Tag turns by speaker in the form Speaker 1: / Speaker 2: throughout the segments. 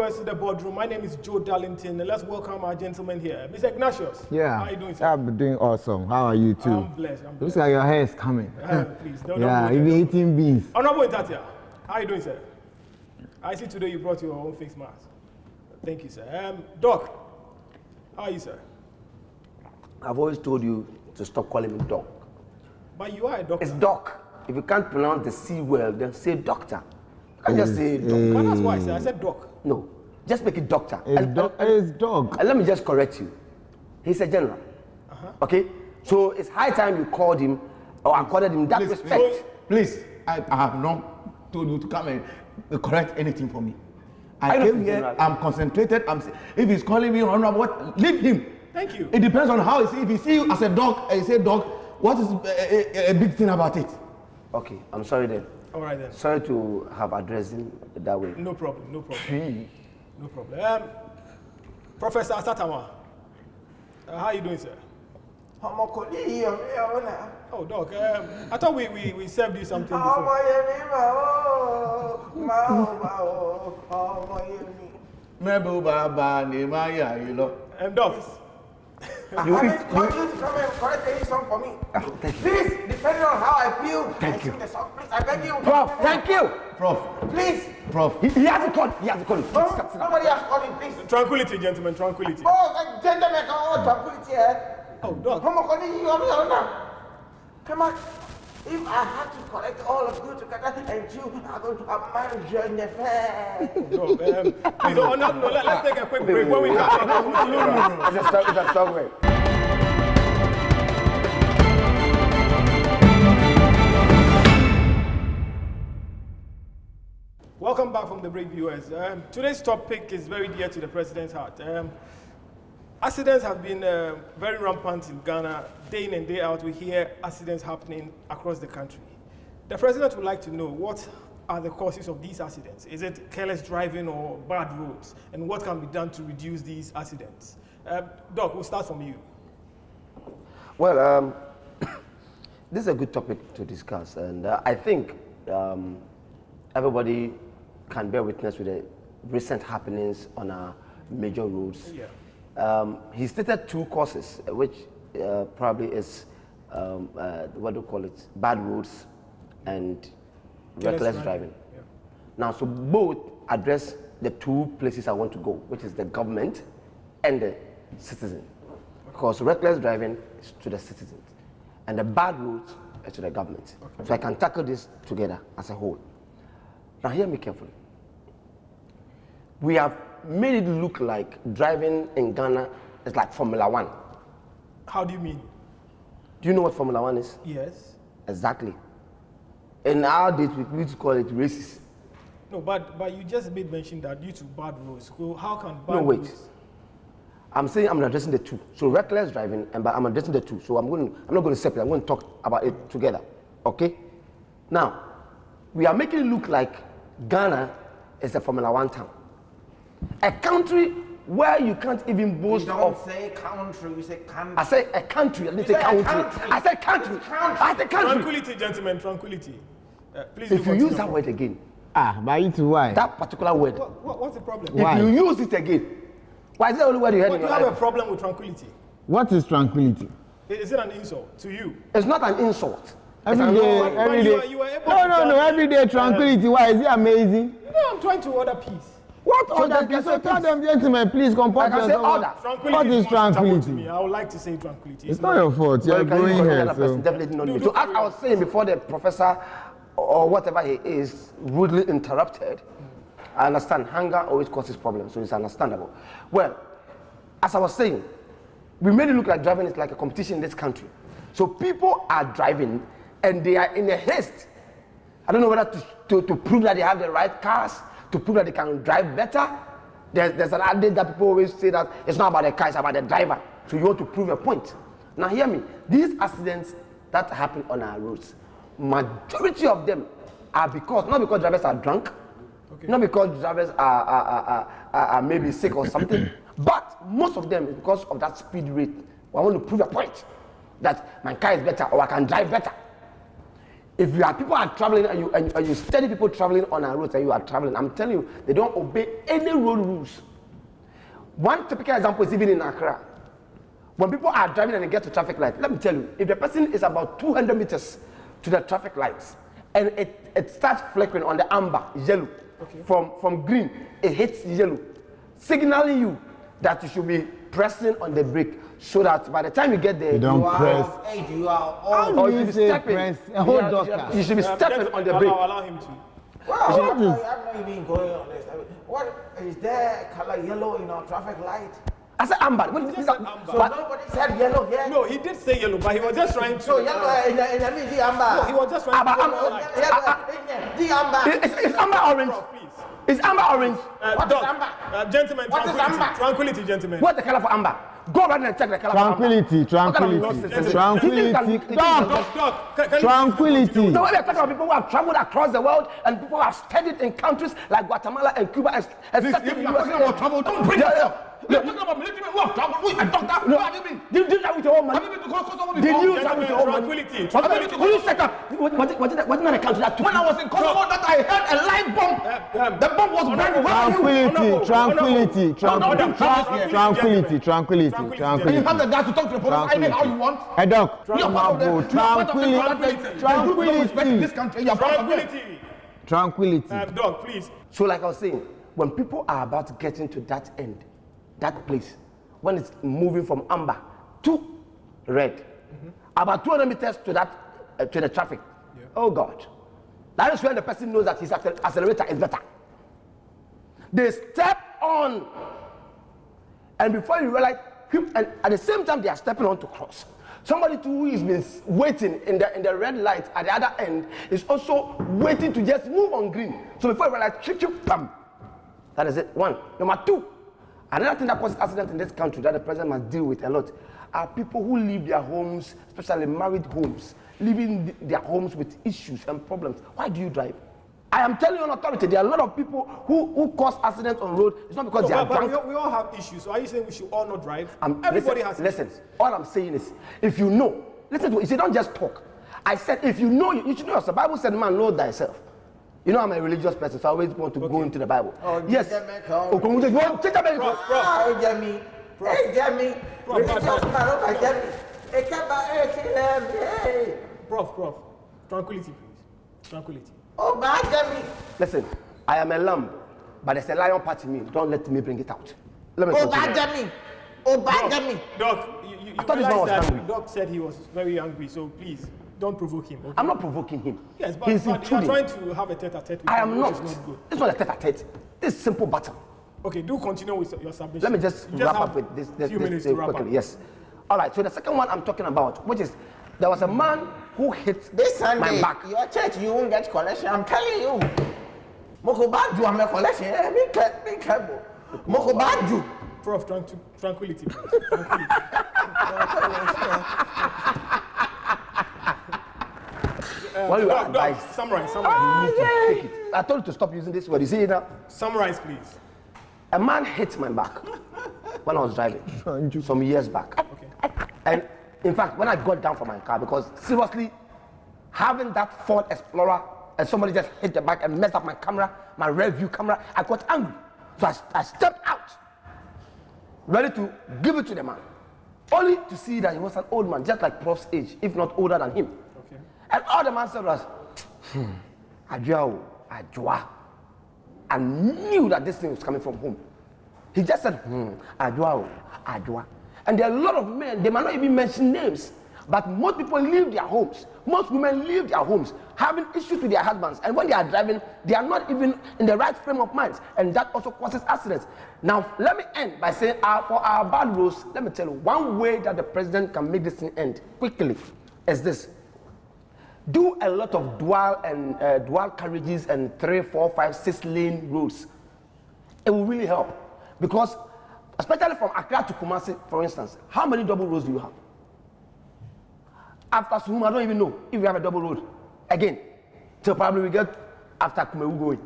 Speaker 1: viewers in the boardroom. My name is Joe Darlington, and let's welcome our gentleman here, Mr. Ignatius.
Speaker 2: Yeah.
Speaker 1: How are you doing, sir?
Speaker 2: I'm doing awesome. How are you too?
Speaker 1: I'm blessed.
Speaker 2: Looks like your hair is coming.
Speaker 1: Please, don't
Speaker 2: yeah, you've been eating beans.
Speaker 1: Honorable Itatia, how are you doing, sir? I see today you brought your own face mask. Thank you, sir. Doc, how are you, sir?
Speaker 3: I've always told you to stop calling me Doc.
Speaker 1: But you are a doctor.
Speaker 3: It's Doc. If you can't pronounce the C well, then say doctor. You can't just say Doc.
Speaker 1: But that's why, sir. I said Doc.
Speaker 3: No, just make it doctor.
Speaker 2: It's dog.
Speaker 3: And let me just correct you. He's a general. Okay? So it's high time you called him or accorded him that respect.
Speaker 4: Please, I have not told you to come and correct anything for me. I
Speaker 3: I
Speaker 4: came here, I'm concentrated. If he's calling me honorable, what? Leave him.
Speaker 1: Thank you.
Speaker 4: It depends on how he see. If he see you as a dog and you say dog, what is a big thing about it?
Speaker 3: Okay, I'm sorry then.
Speaker 1: All right, then.
Speaker 3: Sorry to have addressed him that way.
Speaker 1: No problem, no problem. No problem. Professor Asatama, how are you doing, sir? Oh, Doc, I thought we served you something before. Doc,
Speaker 5: I want you to come and correct any song for me. Please, depending on how I feel,
Speaker 3: Thank you.
Speaker 5: sing the song. Please, I beg you.
Speaker 3: Prof, thank you.
Speaker 4: Prof,
Speaker 5: Please.
Speaker 4: Prof.
Speaker 3: He has to call. He has to call you.
Speaker 5: Oh, nobody has called me, please.
Speaker 1: tranquility, gentlemen, tranquility.
Speaker 5: Oh, gentlemen, tranquility, eh?
Speaker 1: Oh, Doc.
Speaker 5: Come on. If I had to correct all of you together and you are going to manage your affair.
Speaker 1: No, please, no, let's take a quick break. When we come back,
Speaker 3: It's a strong way.
Speaker 1: welcome back from the break, viewers. Today's topic is very dear to the president's heart. Accidents have been very rampant in Ghana. Day in and day out, we hear accidents happening across the country. The president would like to know what are the causes of these accidents. Is it careless driving or bad roads? And what can be done to reduce these accidents? Doc, we'll start from you.
Speaker 3: Well, this is a good topic to discuss, and I think everybody can bear witness with the recent happenings on our major roads.
Speaker 1: Yeah.
Speaker 3: He stated two causes, which probably is what do you call it, bad roads and reckless driving.
Speaker 1: Yeah.
Speaker 3: Now, so both address the two places I want to go, which is the government and the citizen. Because reckless driving is to the citizens, and the bad roads is to the government. Okay. So I can tackle this together as a whole. Now, hear me carefully. We have made it look like driving in Ghana is like Formula One.
Speaker 1: How do you mean?
Speaker 3: Do you know what Formula One is?
Speaker 1: Yes.
Speaker 3: Exactly. In our days, we used to call it races.
Speaker 1: No, but you just made mention that due to bad roads. So how can bad
Speaker 3: No, wait.
Speaker 1: roads...
Speaker 3: I'm saying I'm addressing the two. So reckless driving, and I'm addressing the two. So I'm not going to separate. I'm going to talk about it together. Okay? Now, we are making it look like Ghana is a Formula One town. A country where you can't even boast of.
Speaker 5: Say country, we say country.
Speaker 3: I say a country. I didn't say country. I said country. I said country.
Speaker 1: Tranquility, gentlemen, tranquility. Please
Speaker 3: If you use that word again,
Speaker 2: But you too, why?
Speaker 3: that particular word,
Speaker 1: what's the problem?
Speaker 2: Why?
Speaker 3: if you use it again, why is that the only word you heard
Speaker 1: What,
Speaker 3: in
Speaker 1: do
Speaker 3: your
Speaker 1: you have a
Speaker 3: life?
Speaker 1: problem with tranquility?
Speaker 2: What is tranquility?
Speaker 1: Is it an insult to you?
Speaker 3: It's not an insult.
Speaker 2: Every
Speaker 3: an
Speaker 2: day,
Speaker 3: award.
Speaker 2: every
Speaker 1: But
Speaker 2: day.
Speaker 1: you are able to
Speaker 2: No,
Speaker 1: tell-
Speaker 2: every day tranquility. Why? Is it amazing?
Speaker 1: No, I'm trying to order peace.
Speaker 2: What
Speaker 3: So
Speaker 2: other
Speaker 3: then
Speaker 2: people?
Speaker 3: say
Speaker 2: Tell
Speaker 3: peace.
Speaker 2: them, gentlemen, please comport
Speaker 3: Like I say,
Speaker 2: yourself.
Speaker 3: order.
Speaker 1: Tranquility
Speaker 2: What is
Speaker 1: most acceptable to
Speaker 2: tranquility?
Speaker 1: me. I would like to say tranquility.
Speaker 2: It's not your fault. You're
Speaker 3: Well, can you
Speaker 2: going
Speaker 3: call
Speaker 2: here.
Speaker 3: another person?
Speaker 2: So.
Speaker 3: Definitely not me.
Speaker 1: Do
Speaker 3: So as
Speaker 1: carry
Speaker 3: I was saying before the professor or whatever he is rudely interrupted, I understand hunger always causes problems, so it's understandable. Well, as I was saying, we made it look like driving is like a competition in this country. So people are driving and they are in a haste. I don't know whether to prove that they have the right cars, to prove that they can drive better. There's an adage that people always say that it's not about the car, it's about the driver. So you want to prove a point. Now hear me. These accidents that happen on our roads, majority of them are not because drivers are drunk, not because drivers are maybe sick or something, but most of them is because of that speed rate. I want to prove a point that my car is better or I can drive better. If you are people are traveling and you study people traveling on our roads and you are traveling, I'm telling you, they don't obey any road rules. One typical example is even in Accra. When people are driving and they get to traffic light, let me tell you, if the person is about 200 meters to the traffic lights and it starts flickering on the amber, yellow, from green, it hits yellow, signaling you that you should be pressing on the brake so that by the time you get there,
Speaker 2: You don't press.
Speaker 5: You are all.
Speaker 3: or you should be stepping. You should be stepping on the brake.
Speaker 1: Allow him to.
Speaker 5: Well, I'm not even going on this. I mean, what is there color yellow in our traffic light?
Speaker 3: I said amber.
Speaker 1: Just said amber.
Speaker 5: So nobody said yellow here.
Speaker 1: No, he did say yellow, but he was just trying to.
Speaker 5: So yellow in the mean the amber.
Speaker 1: No, he was just trying to.
Speaker 5: The amber.
Speaker 3: It's amber orange.
Speaker 1: Please.
Speaker 3: It's amber orange.
Speaker 5: What is
Speaker 1: Doc,
Speaker 5: amber?
Speaker 1: gentlemen,
Speaker 5: What is
Speaker 1: tranquility.
Speaker 5: amber?
Speaker 1: Tranquility, gentlemen.
Speaker 3: What's the color for amber? Go around and check the color
Speaker 2: Tranquility,
Speaker 3: for amber.
Speaker 2: tranquility,
Speaker 3: Tranquility.
Speaker 2: Doc,
Speaker 1: Doc, can you
Speaker 2: tranquility.
Speaker 3: No, we are talking about people who have traveled across the world and people who have studied in countries like Guatemala and Cuba and
Speaker 4: If
Speaker 3: studied in
Speaker 4: you're
Speaker 3: the
Speaker 4: talking about trouble, don't bring yourself. You're talking about military men who have trouble. Wait, a doctor?
Speaker 3: No.
Speaker 4: Where have you been?
Speaker 3: Did you do that with your own money?
Speaker 4: Have you been to Kosovo before?
Speaker 3: Did you
Speaker 1: Gentlemen,
Speaker 3: travel with your own money?
Speaker 1: tranquility.
Speaker 3: Have you been to- Who you set up? Wasn't that a country that took
Speaker 4: When I was in Kosovo, that I heard a live bomb. The bomb was burning. Where are you?
Speaker 2: Tranquility,
Speaker 1: Tranquility.
Speaker 2: tranquility.
Speaker 4: And you have the guys to talk to the police any how you want.
Speaker 2: Hey, Doc,
Speaker 4: You're part of the
Speaker 2: tranquility,
Speaker 4: tranquility. This country, you're part of it.
Speaker 1: Tranquility.
Speaker 2: tranquility.
Speaker 1: Doc, please.
Speaker 3: So like I was saying, when people are about to get into that end, that place, when it's moving from amber to red, about 200 meters to that to the traffic, oh God, that is when the person knows that his accelerator is better. They step on, and before you realize, and at the same time they are stepping on to cross. Somebody too who has been waiting in the red light at the other end is also waiting to just move on green. So before you realize, chip, bam. That is it. One. Number two, another thing that causes accidents in this country that the president must deal with a lot are people who leave their homes, especially married homes, leaving their homes with issues and problems. Why do you drive? I am telling you on authority, there are a lot of people who cause accidents on road. It's not because they are drunk.
Speaker 1: But we all have issues. So are you saying we should all not drive? Everybody has
Speaker 3: Listen,
Speaker 1: issues.
Speaker 3: all I'm saying is, if you know, listen to me. You say, don't just talk. I said, if you know, you should know yourself. The Bible said, man, know thyself. You know, I'm a religious person, so I always want to go into the Bible.
Speaker 5: Oh,
Speaker 3: yes.
Speaker 1: Prof, tranquility, please. Tranquility.
Speaker 5: Oh, my Jamie.
Speaker 3: Listen, I am a lamb, but there's a lion part in me. Don't let me bring it out. Let me
Speaker 5: Oh,
Speaker 3: continue.
Speaker 5: bad Jamie. Oh, bad Jamie.
Speaker 1: Doc, you
Speaker 3: thought this man was
Speaker 1: realize that
Speaker 3: angry.
Speaker 1: Doc said he was very angry, so please don't provoke him. Okay?
Speaker 3: I'm not provoking him.
Speaker 1: Yes, but,
Speaker 3: He's
Speaker 1: but you're
Speaker 3: intruding.
Speaker 1: trying to have a tete-a-tete with
Speaker 3: I
Speaker 1: him,
Speaker 3: am
Speaker 1: which
Speaker 3: not.
Speaker 1: is not good.
Speaker 3: It's not a tete-a-tete. This is simple battle.
Speaker 1: Okay, do continue with your submission.
Speaker 3: Let me just
Speaker 1: You
Speaker 3: wrap
Speaker 1: have
Speaker 3: up with this
Speaker 1: few minutes to wrap
Speaker 3: quickly.
Speaker 1: up.
Speaker 3: Yes. All right. So the second one I'm talking about, which is there was a man who hit
Speaker 5: This
Speaker 3: my
Speaker 5: Sunday,
Speaker 3: back.
Speaker 5: your church, you won't get collection. I'm telling you. Moko badu am collection. Be careful. Moko badu.
Speaker 1: Prof, tranquility, please. Tranquility.
Speaker 3: Well, you are
Speaker 1: Doc, Doc,
Speaker 3: advised.
Speaker 1: summarize.
Speaker 3: Take it. I told you to stop using this word. You see it now?
Speaker 1: Summarize, please.
Speaker 3: A man hit my back when I was driving some years back.
Speaker 1: Okay.
Speaker 3: And in fact, when I got down from my car, because seriously, having that Ford Explorer and somebody just hit the back and messed up my camera, my rear view camera, I got angry. So I stepped out, ready to give it to the man, only to see that he was an old man, just like Prof's age, if not older than him.
Speaker 1: Okay.
Speaker 3: And all the man said was, Ajwa. I knew that this thing was coming from home. He just said, Ajwa. And there are a lot of men, they might not even mention names, but most people leave their homes. Most women leave their homes having issues with their husbands. And when they are driving, they are not even in the right frame of mind. And that also causes accidents. Now, let me end by saying, for our bad roads, let me tell you, one way that the president can make this thing end quickly is this. Do a lot of dual carriages and 3, 4, 5, 6 lane roads. It will really help. Because, especially from Accra to Kumasi, for instance, how many double roads do you have? After Suhum, I don't even know if we have a double road. Again, till probably we get after Kumewu going.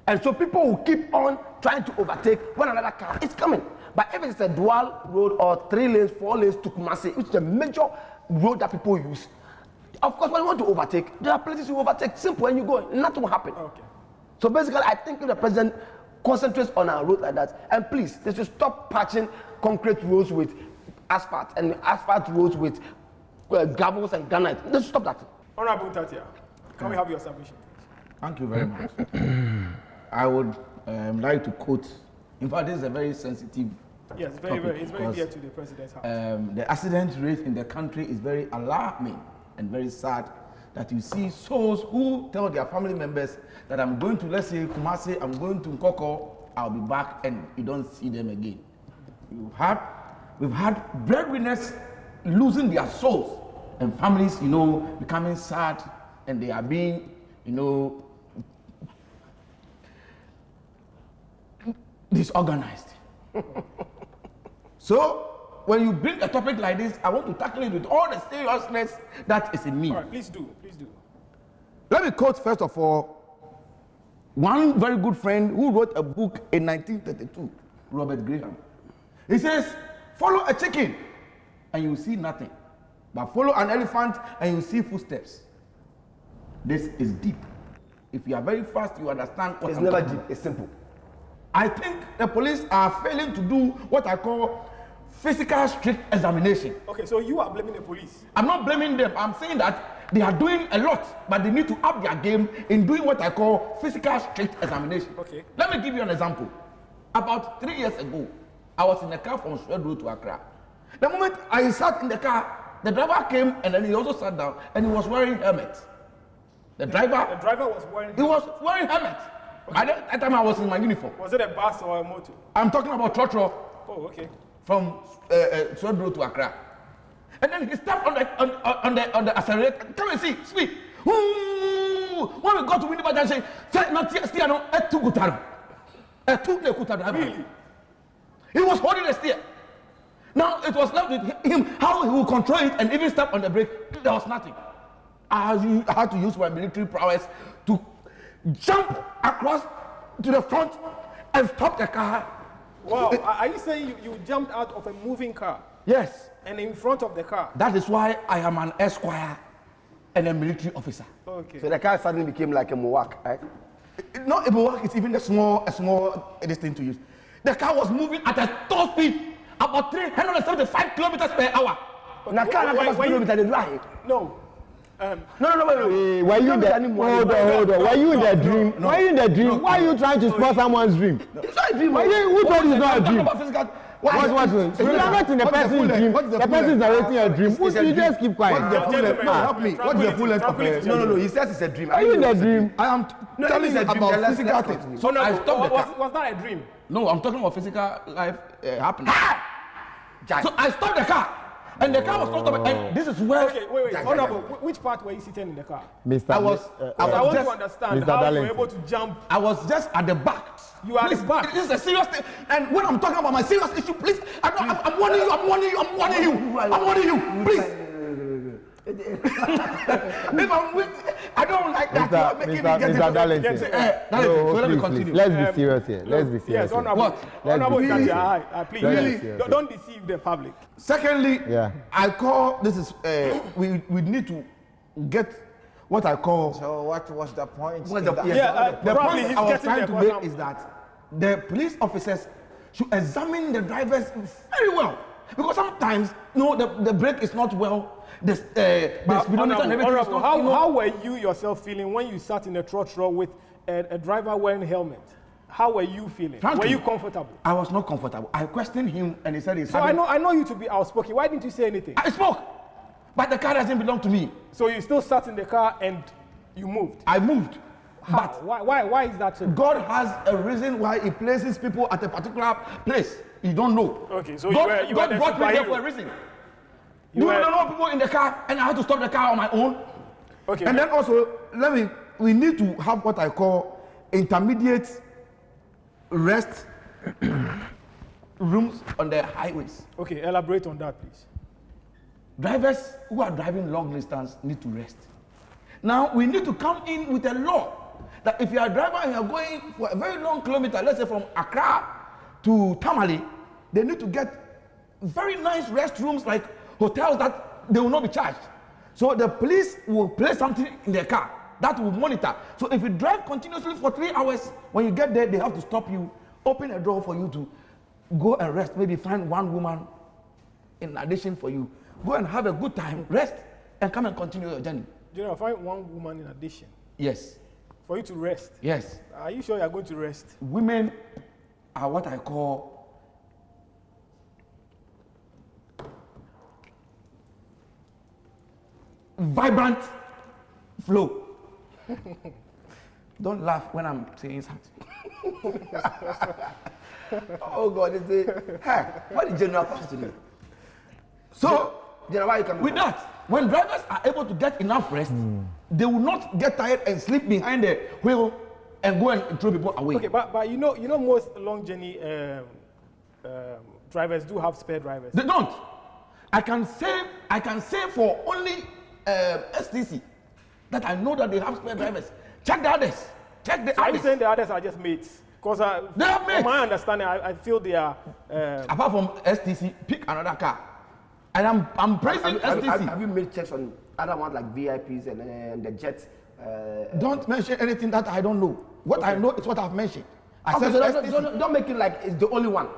Speaker 3: And so people will keep on trying to overtake when another car is coming. But if it's a dual road or 3 lanes, 4 lanes to Kumasi, which is a major road that people use, Of course, when you want to overtake, there are places you overtake. Simple, and you go, nothing will happen.
Speaker 1: Okay.
Speaker 3: So basically, I think if the president concentrates on our road like that, and please, they should stop patching concrete roads with asphalt and asphalt roads with gravels and granite. They should stop that.
Speaker 1: Honorable Tatia, can we have your submission?
Speaker 4: Thank you very much. I would like to quote, in fact, this is a very sensitive
Speaker 1: Yes, it's very
Speaker 4: because,
Speaker 1: dear to the president's heart.
Speaker 4: the accident rate in the country is very alarming and very sad that you see souls who tell their family members that I'm going to, let's say, Kumasi, I'm going to Nkoko, I'll be back, and you don't see them again. We've had breadwinners losing their souls and families, becoming sad, and they are being, disorganized. So, when you bring a topic like this, I want to tackle it with all the seriousness that is in me.
Speaker 1: All right, please do.
Speaker 4: Let me quote, first of all, one very good friend who wrote a book in 1932, Robert Graham. He says, follow a chicken and you see nothing, but follow an elephant and you see footsteps. This is deep. If you are very fast, you understand what
Speaker 3: It's
Speaker 4: I'm
Speaker 3: never
Speaker 4: talking
Speaker 3: deep, it's simple.
Speaker 4: I think the police are failing to do what I call physical strict examination.
Speaker 1: Okay, so you are blaming the police.
Speaker 4: I'm not blaming them. I'm saying that they are doing a lot, but they need to up their game in doing what I call physical strict examination.
Speaker 1: Okay.
Speaker 4: Let me give you an example. About 3 years ago, I was in a car from Swed Road to Accra. The moment I sat in the car, the driver came and then he also sat down and he was wearing helmet. The driver
Speaker 1: was wearing.
Speaker 4: He was wearing helmet. By that time I was in my uniform.
Speaker 1: Was it a bus or a motor?
Speaker 4: I'm talking about Trotro.
Speaker 1: Oh, okay.
Speaker 4: From Swed Road to Accra. And then he stepped on the accelerator. Come and see, speed. Ooh. When we got to Winnie Bajan, say, not steer, no, too good. Really? He was holding the steer. Now it was left with him how he would control it and even step on the brake. There was nothing. I had to use my military prowess to jump across to the front and stop the car.
Speaker 1: Wow, are you saying you jumped out of a moving car?
Speaker 4: Yes.
Speaker 1: And in front of the car?
Speaker 4: That is why I am an esquire and a military officer.
Speaker 1: Okay.
Speaker 3: So the car suddenly became like a Mowak, right?
Speaker 4: Not a Mowak, it's even a small this thing to use. The car was moving at a top speed, about 375 kilometers per hour.
Speaker 1: Okay.
Speaker 3: Now car kilometer they drive.
Speaker 1: No.
Speaker 3: No, wait.
Speaker 2: Were you in the hold on? Were you in the dream?
Speaker 4: No.
Speaker 2: Were you in the dream? Why are you trying to spoil someone's dream?
Speaker 3: It's not a dream.
Speaker 2: Who told you it's not a dream?
Speaker 4: What?
Speaker 2: You are not in the person's dream. The person is narrating a dream. You just keep quiet.
Speaker 4: Help me. What's the full length of it?
Speaker 3: No. He says it's a dream.
Speaker 2: Are you in the dream?
Speaker 4: I am telling you about physical things.
Speaker 1: So
Speaker 4: I stopped the car.
Speaker 1: was that a dream?
Speaker 4: No, I'm talking about physical life happening.
Speaker 3: Jack.
Speaker 4: So I stopped the car, and the car was not stopping. And this is where.
Speaker 1: Okay, wait. Honorable, which part were you sitting in the car?
Speaker 2: Mr.
Speaker 1: I want to understand
Speaker 2: Mr.
Speaker 1: how you
Speaker 2: Darlington.
Speaker 1: were able to jump.
Speaker 4: I was just at the back.
Speaker 1: You are at
Speaker 4: Please,
Speaker 1: the back.
Speaker 4: This is a serious thing. And when I'm talking about my serious issue, please, I'm warning you. Please. If I'm weak, I don't like that. You are making me get
Speaker 2: Mr. Darlington.
Speaker 4: So let me continue.
Speaker 2: Let's be serious here. Let's be serious.
Speaker 1: Yes,
Speaker 2: here.
Speaker 1: honorable.
Speaker 4: What?
Speaker 1: Honorable,
Speaker 2: Let's be
Speaker 1: please.
Speaker 2: serious.
Speaker 1: Don't deceive the public.
Speaker 4: Secondly,
Speaker 2: Yeah.
Speaker 4: I call this is we need to get what I call.
Speaker 5: So what was the point?
Speaker 3: What's the-
Speaker 5: in that?
Speaker 1: Yeah,
Speaker 4: The
Speaker 1: probably
Speaker 4: point
Speaker 1: he's
Speaker 4: I was
Speaker 1: getting
Speaker 4: trying
Speaker 1: the
Speaker 4: to
Speaker 1: question.
Speaker 4: make is that the police officers should examine the drivers very well, because sometimes the brake is not well. The speedometer and everything is not.
Speaker 1: How were you yourself feeling when you sat in a trotro with a driver wearing helmet? How were you feeling?
Speaker 4: Frankly,
Speaker 1: were you comfortable?
Speaker 4: I was not comfortable. I questioned him and he said he's
Speaker 1: So I know you to be outspoken. Why didn't you say anything?
Speaker 4: I spoke, but the car doesn't belong to me.
Speaker 1: So you still sat in the car and you moved.
Speaker 4: I moved.
Speaker 1: How?
Speaker 4: But
Speaker 1: Why is that so?
Speaker 4: God has a reason why he places people at a particular place. You don't know.
Speaker 1: Okay, so
Speaker 4: God
Speaker 1: you were the
Speaker 4: brought me there
Speaker 1: superhero.
Speaker 4: for a reason.
Speaker 1: You
Speaker 4: You
Speaker 1: were-
Speaker 4: don't know people in the car and I had to stop the car on my own.
Speaker 1: Okay.
Speaker 4: And then also, we need to have what I call intermediate rest rooms on the highways.
Speaker 1: Okay, elaborate on that, please.
Speaker 4: Drivers who are driving long distance need to rest. Now, we need to come in with a law that if you are a driver and you are going for a very long kilometer, let's say from Accra to Tamale, they need to get very nice restrooms like hotels that they will not be charged. So the police will place something in their car that will monitor. So if you drive continuously for 3 hours, when you get there, they have to stop you, open a door for you to go and rest. Maybe find one woman in addition for you. Go and have a good time, rest, and come and continue your journey.
Speaker 1: General, find one woman in addition.
Speaker 4: Yes.
Speaker 1: For you to rest.
Speaker 4: Yes.
Speaker 1: Are you sure you are going to rest?
Speaker 4: Women are what I call vibrant flow. Don't laugh when I'm saying something.
Speaker 3: Oh God, is it? Hey, what did General pass to me?
Speaker 4: So,
Speaker 3: General, why you come
Speaker 4: with that, when drivers are able to get enough rest, they will not get tired and sleep behind the wheel and go and throw people away.
Speaker 1: Okay, but you know most long journey drivers do have spare drivers.
Speaker 4: They don't. I can say for only STC that I know that they have spare drivers. Check the others. Check the
Speaker 1: So are you
Speaker 4: others.
Speaker 1: saying the others are just mates? Because
Speaker 4: They are mates.
Speaker 1: from my understanding, I feel they are.
Speaker 4: Apart from STC, pick another car. And I'm praising STC.
Speaker 3: Have you made checks on other ones like VIPs and the jets?
Speaker 4: Don't mention anything that I don't know. What I know is what I've mentioned. I
Speaker 3: Okay,
Speaker 4: said
Speaker 3: so
Speaker 4: STC.
Speaker 3: don't make it like it's the only one.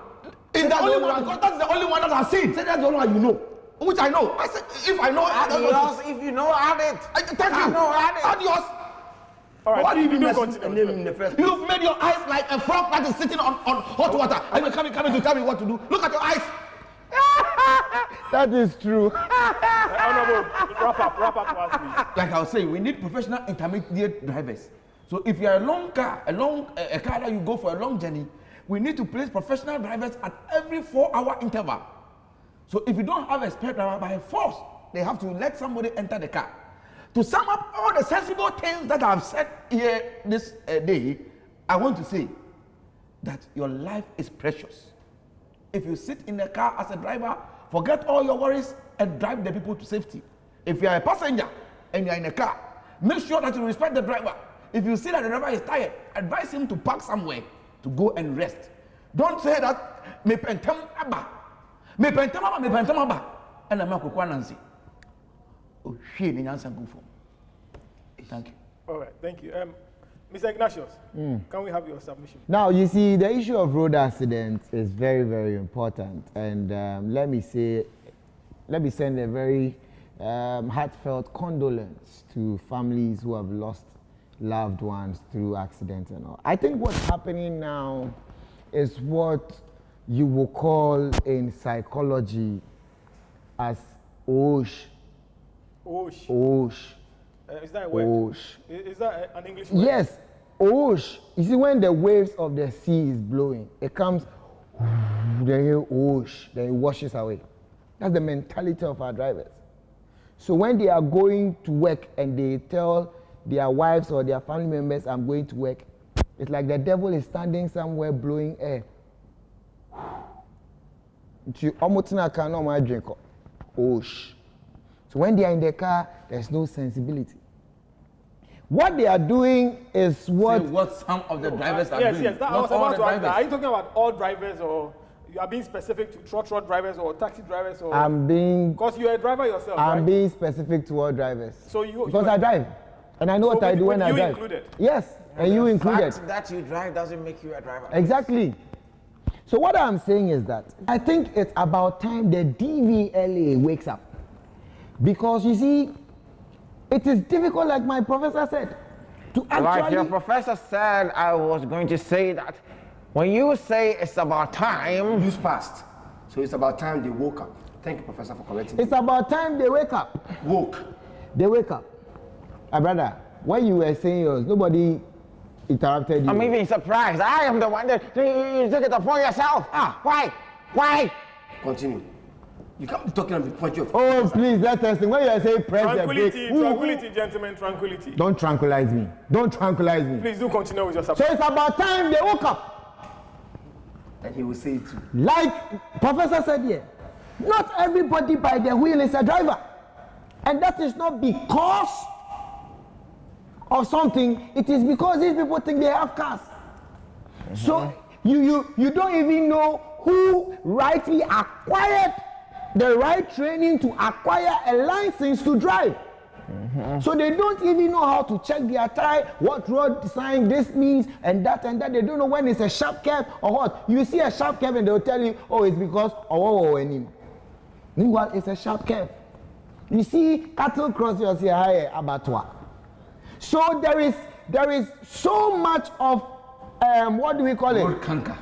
Speaker 4: It's the only one because that's the only one that I've seen.
Speaker 3: Say that's the only one you know.
Speaker 4: Which I know. I said, if I know, I
Speaker 5: Add
Speaker 4: don't know.
Speaker 5: yours if you know, add it.
Speaker 4: Thank you.
Speaker 5: No, add it.
Speaker 4: Add yours.
Speaker 1: All right,
Speaker 3: Why do you even
Speaker 1: do
Speaker 3: mention the
Speaker 1: continue.
Speaker 3: name in the first place?
Speaker 4: You've made your eyes like a frog that is sitting on hot water. And you're coming to tell me what to do. Look at your eyes.
Speaker 2: That is true.
Speaker 1: Honorable, wrap up for us, please.
Speaker 4: Like I was saying, we need professional intermediate drivers. So if you're a long car, a car that you go for a long journey, we need to place professional drivers at every 4-hour interval. So if you don't have a spare driver, by force, they have to let somebody enter the car. To sum up all the sensible things that I've said here this day, I want to say that your life is precious. If you sit in the car as a driver, forget all your worries and drive the people to safety. If you are a passenger and you are in a car, make sure that you respect the driver. If you see that the driver is tired, advise him to park somewhere to go and rest. Don't say that me pentem aba, and I'm not Nancy. Oh, she ni nyansa go for. Thank you.
Speaker 1: All right, thank you. Mr. Ignatius, can we have your submission?
Speaker 2: Now, you see, the issue of road accidents is very, very important. And let me send a very heartfelt condolence to families who have lost loved ones through accidents and all. I think what's happening now is what you will call in psychology as OSH.
Speaker 1: Osh.
Speaker 2: OSH.
Speaker 1: Is that a word?
Speaker 2: OSH.
Speaker 1: Is that an English word?
Speaker 2: Yes, OSH. You see, when the waves of the sea is blowing, it comes, then you OSH, then it washes away. That's the mentality of our drivers. So when they are going to work and they tell their wives or their family members, I'm going to work, it's like the devil is standing somewhere blowing air. OSH. So when they are in the car, there's no sensibility. What they are doing is what...
Speaker 4: Say what some of the drivers are
Speaker 1: Yes,
Speaker 4: doing.
Speaker 1: yes, that, I
Speaker 4: Not
Speaker 1: was
Speaker 4: all
Speaker 1: about
Speaker 4: the
Speaker 1: to ask that. Are
Speaker 4: drivers.
Speaker 1: you talking about all drivers, or you are being specific to truck drivers or taxi drivers? Or
Speaker 2: I'm being...
Speaker 1: because you're a driver yourself,
Speaker 2: I'm
Speaker 1: right?
Speaker 2: being specific to all drivers.
Speaker 1: So you...
Speaker 2: Because I drive. And I know
Speaker 1: So
Speaker 2: what I do
Speaker 1: with
Speaker 2: when I
Speaker 1: you
Speaker 2: drive.
Speaker 1: included?
Speaker 2: Yes, and you
Speaker 5: The
Speaker 2: included.
Speaker 5: fact that you drive doesn't make you a driver.
Speaker 2: Exactly. So what I'm saying is that I think it's about time the DVLA wakes up. Because you see, it is difficult, like my professor said, to
Speaker 5: Like your
Speaker 2: actually...
Speaker 5: professor said, I was going to say that when you say it's about time,
Speaker 3: Use past. So it's about time they woke up. Thank you, Professor, for correcting me.
Speaker 2: It's about time they wake up.
Speaker 3: Woke.
Speaker 2: They wake up. Brother, when you were saying yours, nobody interrupted you.
Speaker 5: I'm even surprised. I am the one that you took it upon yourself. Why? Why?
Speaker 3: Continue. You can't be talking on the point of...
Speaker 2: Oh, please, let us think. When you are saying press the
Speaker 1: Tranquility,
Speaker 2: brake,
Speaker 1: tranquility, gentlemen, tranquility.
Speaker 2: don't tranquilize me. Don't tranquilize me.
Speaker 1: Please do continue with your
Speaker 2: So
Speaker 1: submission.
Speaker 2: it's about time they woke up.
Speaker 3: And he will say it too.
Speaker 2: Like Professor said here, not everybody by the wheel is a driver. And that is not because of something. It is because these people think they have cars. So you don't even know who rightly acquired the right training to acquire a license to drive. So they don't even know how to check their tie, what road sign this means, and that. They don't know when it's a sharp curve or what. You see a sharp curve and they'll tell you, oh, it's because meanwhile, it's a sharp curve. You see cattle cross your abattoir. So there is so much of what do we call it?
Speaker 4: Road canker.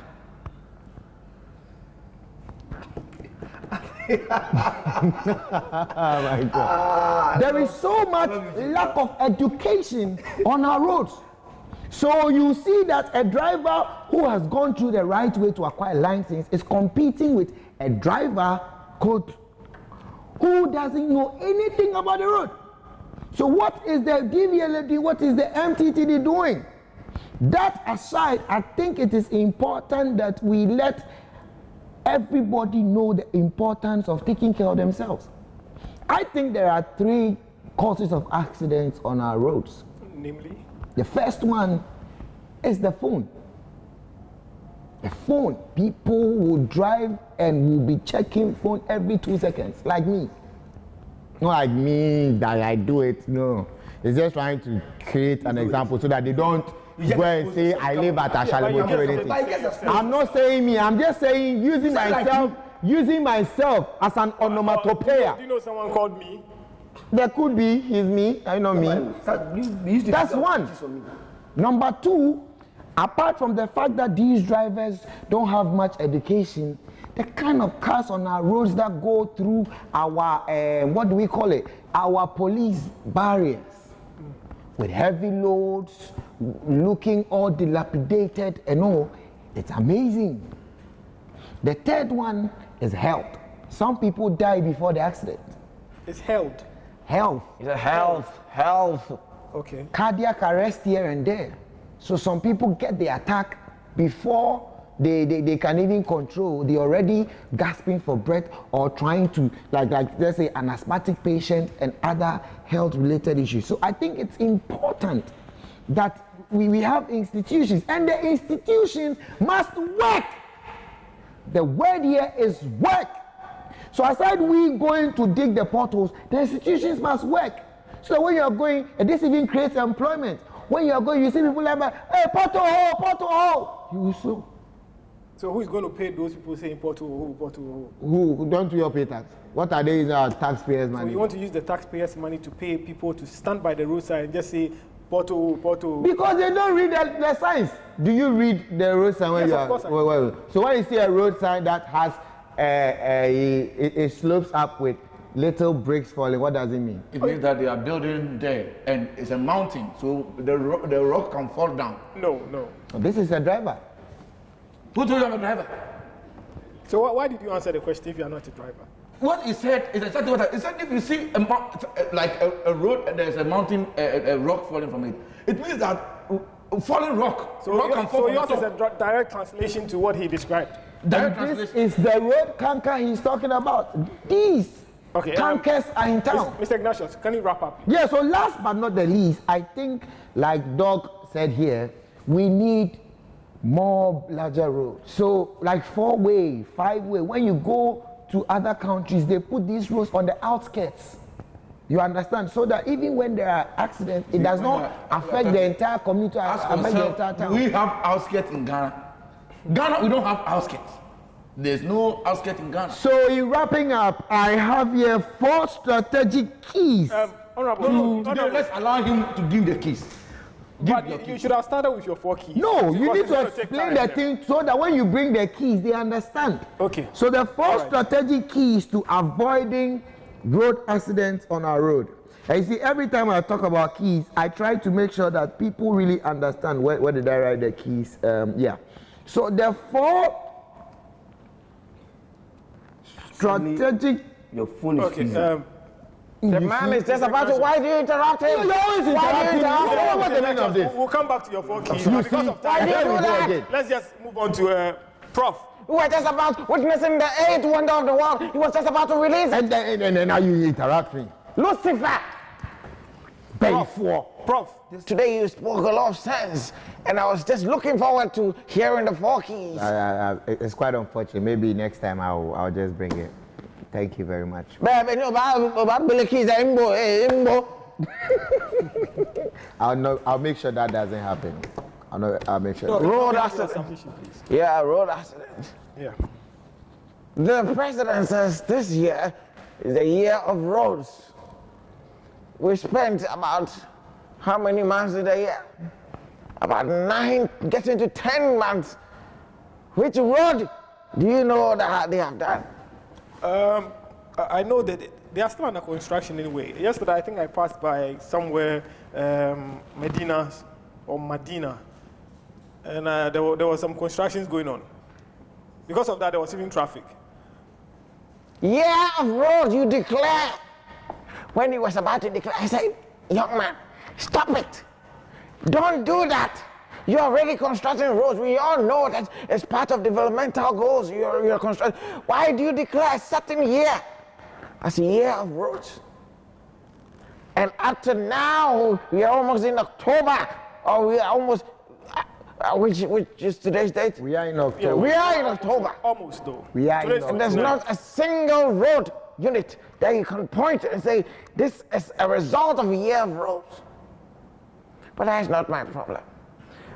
Speaker 2: Oh my God. There is so much lack of education on our roads. So you see that a driver who has gone through the right way to acquire license is competing with a driver who doesn't know anything about the road. So what is the DVLD, what is the MTTD doing? That aside, I think it is important that we let everybody know the importance of taking care of themselves. I think there are 3 causes of accidents on our roads.
Speaker 1: Namely?
Speaker 2: The first one is the phone. The phone. People will drive and will be checking phone every 2 seconds, like me. Not like me that I do it, no. It's just trying to create an example so that they don't go and say I live at Ashalebo or anything. I'm not saying me, I'm just saying using myself as an onomatopoeia.
Speaker 1: Do you know someone called me?
Speaker 2: There could be, he's me, I know me. That's one. Number 2, apart from the fact that these drivers don't have much education, the kind of cars on our roads that go through our, what do we call it? Our police barriers with heavy loads, looking all dilapidated and all, it's amazing. The third one is health. Some people die before the accident.
Speaker 1: It's health.
Speaker 2: Health.
Speaker 5: It's a health.
Speaker 1: Okay.
Speaker 2: Cardiac arrest here and there. So some people get the attack before they can even control. They're already gasping for breath or trying to, like let's say an asthmatic patient and other health related issues. So I think it's important that we have institutions, and the institutions must work. The word here is work. So aside we going to dig the potholes, the institutions must work. So that when you are going, and this even creates employment. When you are going, you see people like, hey, pothole, you will so.
Speaker 1: So who is going to pay those people saying pothole?
Speaker 2: Who don't you pay tax? What are they using our taxpayers' money?
Speaker 1: So you want to use the taxpayers' money to pay people to stand by the roadside and just say pothole.
Speaker 2: Because they don't read the signs. Do you read the road sign when
Speaker 1: Yes,
Speaker 2: you
Speaker 1: of
Speaker 2: are?
Speaker 1: course I
Speaker 2: Well, so when you see a road sign that has it slopes up with little bricks falling, what does it mean?
Speaker 4: It means that they are building there and it's a mountain, so the rock can fall down.
Speaker 1: No.
Speaker 2: This is a driver.
Speaker 4: Who told you I'm a driver?
Speaker 1: So why did you answer the question if you are not a driver?
Speaker 4: What he said is exactly what he said. If you see a road and there's a mountain, a rock falling from it, it means that falling rock.
Speaker 1: So
Speaker 4: rock can fall from
Speaker 1: yours
Speaker 4: the
Speaker 1: is a
Speaker 4: top.
Speaker 1: direct translation to what he described.
Speaker 4: Direct
Speaker 2: This
Speaker 4: translation.
Speaker 2: is the road canker he's talking about. These cankers are in town.
Speaker 1: Mr. Ignatius, can you wrap up?
Speaker 2: Yeah, so last but not the least, I think, like Doc said here, we need more larger roads. So like 4-way, 5-way, when you go to other countries, they put these roads on the outskirts. You understand? So that even when there are accidents, it does not affect the entire community, affect the entire town.
Speaker 4: We have outskirts in Ghana. Ghana, we don't have outskirts. There's no outskirts in Ghana.
Speaker 2: So in wrapping up, I have here 4 strategic keys.
Speaker 1: Honorable,
Speaker 4: Let's allow him to give the keys.
Speaker 1: but you should have started with your 4 keys.
Speaker 2: No, you
Speaker 1: Because
Speaker 2: need
Speaker 1: it's
Speaker 2: to
Speaker 1: going take
Speaker 2: explain
Speaker 1: time
Speaker 2: the
Speaker 1: there.
Speaker 2: thing so that when you bring the keys, they understand.
Speaker 1: Okay.
Speaker 2: So the 4
Speaker 1: All right.
Speaker 2: strategic keys to avoiding road accidents on our road. And you see, every time I talk about keys, I try to make sure that people really understand where did I write the keys. So the 4 strategic.
Speaker 3: Your phone is
Speaker 1: Okay.
Speaker 3: freezing.
Speaker 5: The man is just about to. Why do you interrupt him?
Speaker 2: You're always
Speaker 5: Why do you
Speaker 2: interrupting me.
Speaker 5: interrupt him?
Speaker 2: What's the meaning of this?
Speaker 1: We'll come back to your 4 keys.
Speaker 2: You
Speaker 1: Because
Speaker 2: see,
Speaker 1: of
Speaker 5: Why
Speaker 1: time,
Speaker 5: do you
Speaker 2: there we
Speaker 5: do
Speaker 2: go
Speaker 5: that?
Speaker 2: again.
Speaker 1: let's just move on to Prof.
Speaker 5: We were just about witnessing the 8th wonder of the world. He was just about to release it.
Speaker 2: And then now you interrupt me.
Speaker 5: Lucifer.
Speaker 1: Prof.
Speaker 5: Today you spoke a lot of sense, and I was just looking forward to hearing the 4 keys.
Speaker 2: It's quite unfortunate. Maybe next time I'll just bring it. Thank you very much.
Speaker 5: Baby, no, about Billy keys, Imbo.
Speaker 2: I'll make sure that doesn't happen. I'll make sure.
Speaker 5: Road
Speaker 1: Your
Speaker 5: accident.
Speaker 1: submission, please.
Speaker 5: Yeah, road accident.
Speaker 1: Yeah.
Speaker 5: The president says this year is the year of roads. We spent about how many months in the year? About 9, getting to 10 months. Which road do you know that they have done?
Speaker 1: I know that they are still under construction anyway. Yesterday, I think I passed by somewhere, Medina, and there was some constructions going on. Because of that, there was even traffic.
Speaker 5: Year of roads you declare. When he was about to declare, I said, young man, stop it. Don't do that. You're already constructing roads. We all know that it's part of developmental goals. You're constructing. Why do you declare a certain year as a year of roads? And up to now, we are almost in October, or we are almost, which is today's date?
Speaker 2: We are in October.
Speaker 5: We are in October.
Speaker 1: Almost though.
Speaker 2: We are in
Speaker 1: Today's-
Speaker 2: October.
Speaker 5: And there's not a single road unit that you can point to and say, this is a result of a year of roads. But that's not my problem.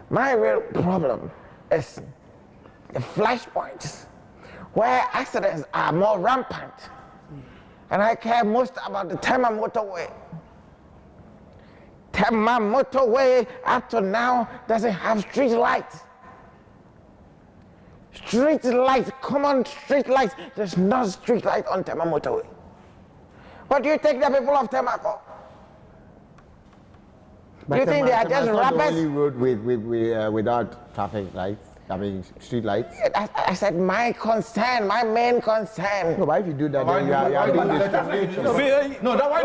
Speaker 5: My real problem is the flashpoints where accidents are more rampant. And I care most about the Tema motorway. Tema motorway up to now doesn't have street lights. Street lights, common street lights. There's no street light on Tema motorway. What do you take the people of Tema for? Do you think they are just
Speaker 2: the
Speaker 5: rappers?
Speaker 2: only road without traffic lights? I mean, street lights?
Speaker 5: I said my concern, my main concern.
Speaker 2: No, but if you do that, then you are doing discrimination.
Speaker 4: No, that why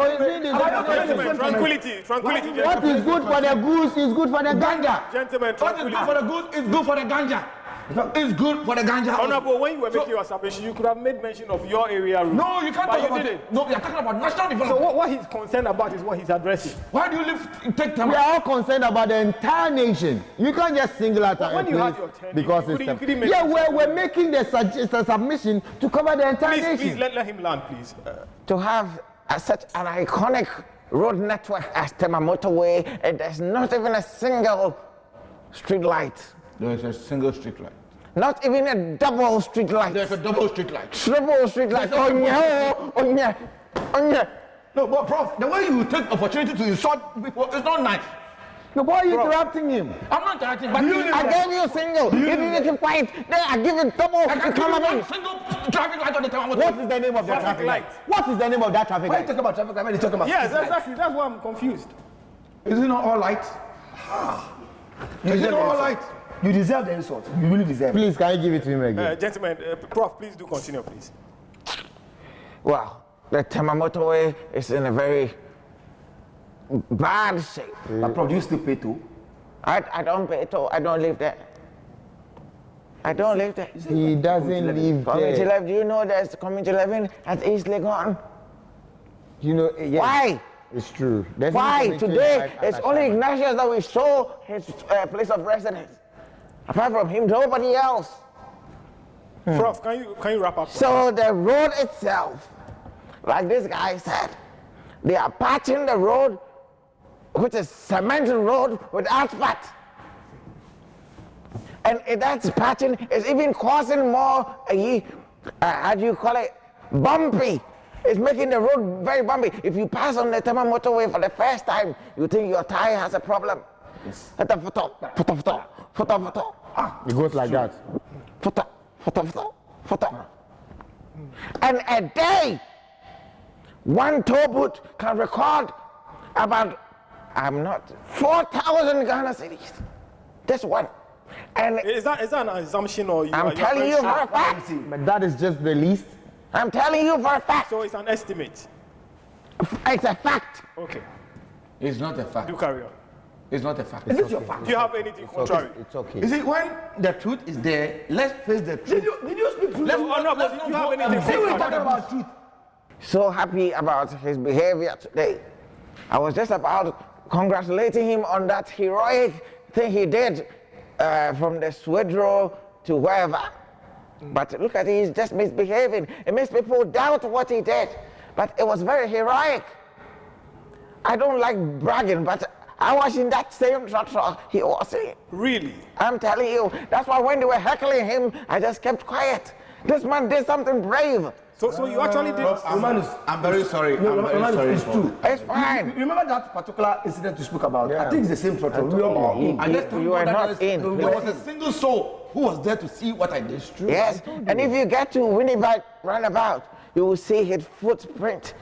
Speaker 1: Gentlemen, tranquility.
Speaker 2: What is good for the goose is good for the ganja.
Speaker 1: Gentlemen,
Speaker 4: what is good for the goose is good for the ganja. It's good for the ganja.
Speaker 1: Honorable, when you were making your submission, you could have made mention of your area route.
Speaker 4: No, you can't
Speaker 1: But
Speaker 4: talk about
Speaker 1: didn't.
Speaker 4: it. No, we are talking about national development.
Speaker 1: So what he's concerned about is what he's addressing.
Speaker 4: Why do you take time?
Speaker 2: We are all concerned about the entire nation. You can't just single out
Speaker 1: When
Speaker 2: a
Speaker 1: you had
Speaker 2: place
Speaker 1: your turn,
Speaker 2: because
Speaker 1: you
Speaker 2: it's
Speaker 1: couldn't make
Speaker 2: yeah,
Speaker 1: it.
Speaker 2: we're making the submission to cover the entire
Speaker 1: Please,
Speaker 2: nation.
Speaker 1: let him land, please.
Speaker 5: To have such an iconic road network as Tema motorway, and there's not even a single street light.
Speaker 4: There's a single street light.
Speaker 5: Not even a double street light.
Speaker 4: There's a double street light.
Speaker 5: Triple street light. Oh yeah.
Speaker 4: No, but Prof, the way you take opportunity to insult people is not nice.
Speaker 2: No, why are you interrupting him?
Speaker 4: I'm not interacting, but
Speaker 5: I gave you a single. You didn't keep quiet. Then I give you double.
Speaker 4: I can
Speaker 5: Come
Speaker 4: give you
Speaker 5: again.
Speaker 4: one single traffic light on the time.
Speaker 2: What is the name of that traffic light? What is the name of that traffic
Speaker 3: Why are you
Speaker 2: light?
Speaker 3: talking about traffic light when you talking about
Speaker 1: Yes,
Speaker 3: street lights?
Speaker 1: exactly. That's why I'm confused.
Speaker 4: Is it not all light?
Speaker 3: You
Speaker 4: Is it
Speaker 3: deserve
Speaker 4: not all
Speaker 3: the
Speaker 4: light?
Speaker 3: insult. You deserve the insult. You really deserve it.
Speaker 2: Please, can you give it to him again?
Speaker 1: Gentlemen, Prof, please do continue, please.
Speaker 5: Well, the Tema motorway is in a very bad shape.
Speaker 3: But Prof, do you still pay too?
Speaker 5: I don't pay toll. I don't live there. I don't live there.
Speaker 2: He doesn't live
Speaker 5: Community
Speaker 2: there.
Speaker 5: life. Do you know there's community living at East Legon?
Speaker 2: You know, yes,
Speaker 5: Why?
Speaker 2: it's true. There's
Speaker 5: Why?
Speaker 2: no community
Speaker 5: Today,
Speaker 2: life at
Speaker 5: it's
Speaker 2: that
Speaker 5: only
Speaker 2: time.
Speaker 5: Ignatius that we saw his place of residence. Apart from him, nobody else.
Speaker 1: Prof, can you wrap up?
Speaker 5: So the road itself, like this guy said, they are patching the road, which is cement road with asphalt. And that patching is even causing more, how do you call it, bumpy. It's making the road very bumpy. If you pass on the Tema motorway for the first time, you think your tire has a problem. Yes.
Speaker 2: It goes like that.
Speaker 5: And a day, one toll booth can record about, 4,000 Ghana cedis. This one. And
Speaker 1: Is that an assumption or you
Speaker 5: I'm
Speaker 1: are
Speaker 5: telling you for a fact.
Speaker 2: But that is just the least.
Speaker 5: I'm telling you for a fact.
Speaker 1: So it's an estimate.
Speaker 5: It's a fact.
Speaker 1: Okay,
Speaker 4: It's not a fact.
Speaker 1: do carry on.
Speaker 4: It's not a fact.
Speaker 3: Is this your fact?
Speaker 1: Do you have anything contrary?
Speaker 2: It's okay.
Speaker 4: You see, when the truth is there, let's face the truth.
Speaker 3: Did you speak truth?
Speaker 4: Let's
Speaker 1: No, but do you have anything
Speaker 3: See, we're
Speaker 1: contrary?
Speaker 3: talking about truth.
Speaker 5: So happy about his behavior today. I was just about congratulating him on that heroic thing he did from the Swedro to wherever. But look at it, he's just misbehaving. It makes people doubt what he did. But it was very heroic. I don't like bragging, but I was in that same truck he was in.
Speaker 1: Really?
Speaker 5: I'm telling you, that's why when they were heckling him, I just kept quiet. This man did something brave.
Speaker 1: So you actually did.
Speaker 4: I'm very sorry.
Speaker 3: No,
Speaker 4: I'm very sorry.
Speaker 3: it's true.
Speaker 5: It's fine.
Speaker 3: You remember that particular incident you spoke about? I think it's the same throttle.
Speaker 4: I just told
Speaker 5: You are
Speaker 4: that
Speaker 5: not in.
Speaker 4: There was a single soul who was there to see what I did.
Speaker 5: Yes, and if you get to Winnipeg roundabout, you will see his footprint.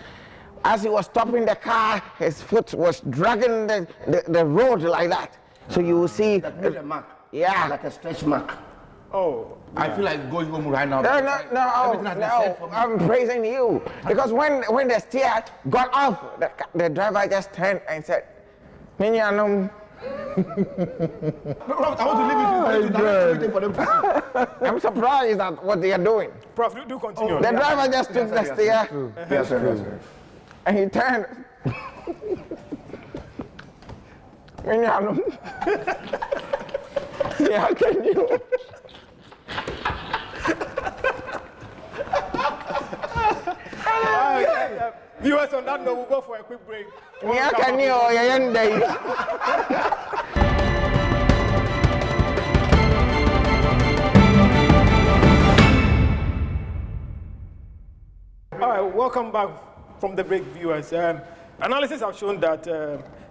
Speaker 5: As he was stopping the car, his foot was dragging the road like that. So you will see.
Speaker 3: That made a mark.
Speaker 5: Yeah.
Speaker 3: Like a stretch mark.
Speaker 1: Oh.
Speaker 4: I feel like going home right now.
Speaker 5: No,
Speaker 4: Everything has been said for me.
Speaker 5: I'm praising you. Because when the steer got off, the driver just turned and said, Minyanum.
Speaker 4: I want to leave it for them to see.
Speaker 5: I'm surprised at what they are doing.
Speaker 1: Prof, do continue.
Speaker 5: The driver just took the steer
Speaker 3: Yes, sir.
Speaker 5: and he turned. Minyanum. Yeah, can you?
Speaker 1: Viewers, on that note, we'll go for a quick break.
Speaker 5: Yeah, can you? Yeah,
Speaker 1: All right, welcome back from the break, viewers. Analysis have shown that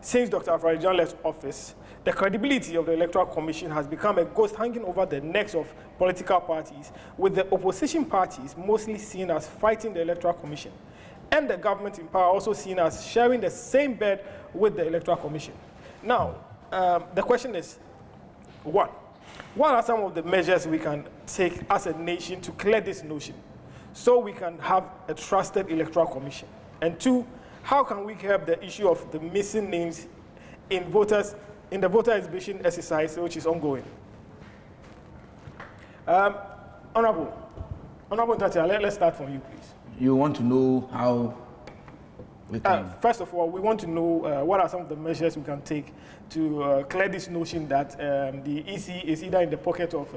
Speaker 1: since Dr. Afrarijan left office, the credibility of the Electoral Commission has become a ghost hanging over the necks of political parties, with the opposition parties mostly seen as fighting the Electoral Commission, and the government in power also seen as sharing the same bed with the Electoral Commission. Now, the question is, one, what are some of the measures we can take as a nation to clear this notion so we can have a trusted Electoral Commission? And two, how can we help the issue of the missing names in the voter exhibition exercise, which is ongoing? Honorable Tatia, let's start from you, please.
Speaker 4: You want to know how we can...
Speaker 1: First of all, we want to know what are some of the measures we can take to clear this notion that the EC is either in the pocket of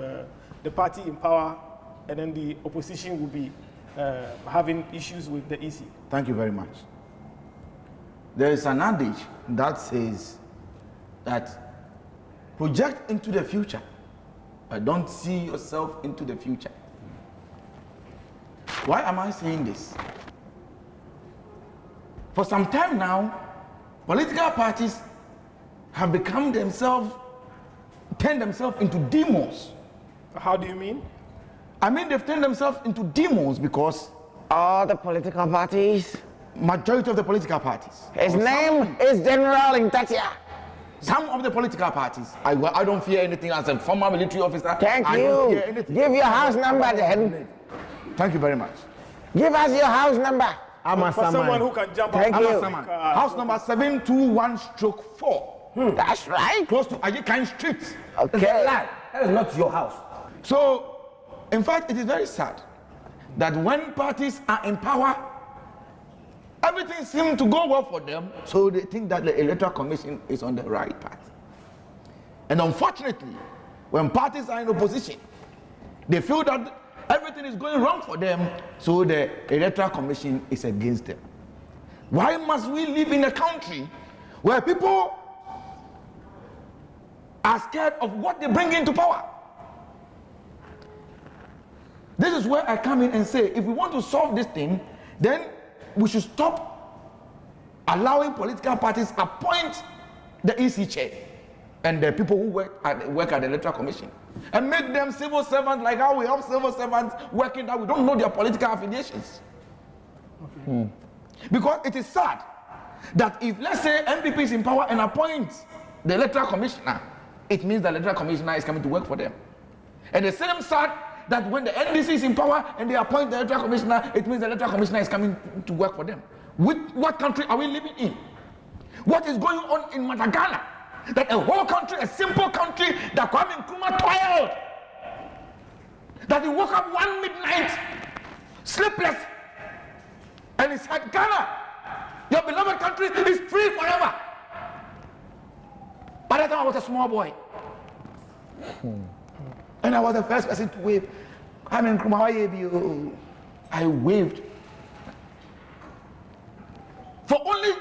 Speaker 1: the party in power, and then the opposition will be having issues with the EC.
Speaker 4: Thank you very much. There is an adage that says that project into the future, but don't see yourself into the future. Why am I saying this? For some time now, political parties have become turned themselves into demons.
Speaker 1: How do you mean?
Speaker 4: I mean, they've turned themselves into demons because
Speaker 5: all the political parties.
Speaker 4: Majority of the political parties.
Speaker 5: His name is General Intatia.
Speaker 4: Some of the political parties. I don't fear anything as a former military officer.
Speaker 5: Thank
Speaker 4: I
Speaker 5: you.
Speaker 4: don't fear anything.
Speaker 5: Give your house number then.
Speaker 4: Thank you very much.
Speaker 5: Give us your house number.
Speaker 1: For someone who can jump
Speaker 5: Thank
Speaker 1: up.
Speaker 5: you.
Speaker 4: House number 721/4.
Speaker 5: That's right.
Speaker 4: Close to Ajikan Street.
Speaker 5: Okay.
Speaker 3: That is not your house.
Speaker 4: So, in fact, it is very sad that when parties are in power, everything seems to go well for them, so they think that the Electoral Commission is on the right path. And unfortunately, when parties are in opposition, they feel that everything is going wrong for them, so the Electoral Commission is against them. Why must we live in a country where people are scared of what they bring into power? This is where I come in and say, if we want to solve this thing, then we should stop allowing political parties appoint the EC chair and the people who work at the Electoral Commission, and make them civil servants, like how we have civil servants working that we don't know their political affiliations. Okay. Because it is sad that if, let's say, MPP is in power and appoints the Electoral Commissioner, it means the Electoral Commissioner is coming to work for them. And the same sad that when the NDC is in power and they appoint the Electoral Commissioner, it means the Electoral Commissioner is coming to work for them. What country are we living in? What is going on in Madagascar? That a whole country, a simple country, that Kwame Nkrumah toiled, that he woke up one midnight, sleepless, and he said, Ghana, your beloved country is free forever. By that time I was a small boy. And I was the first person to wave. Kwame Nkrumah, I waved. For only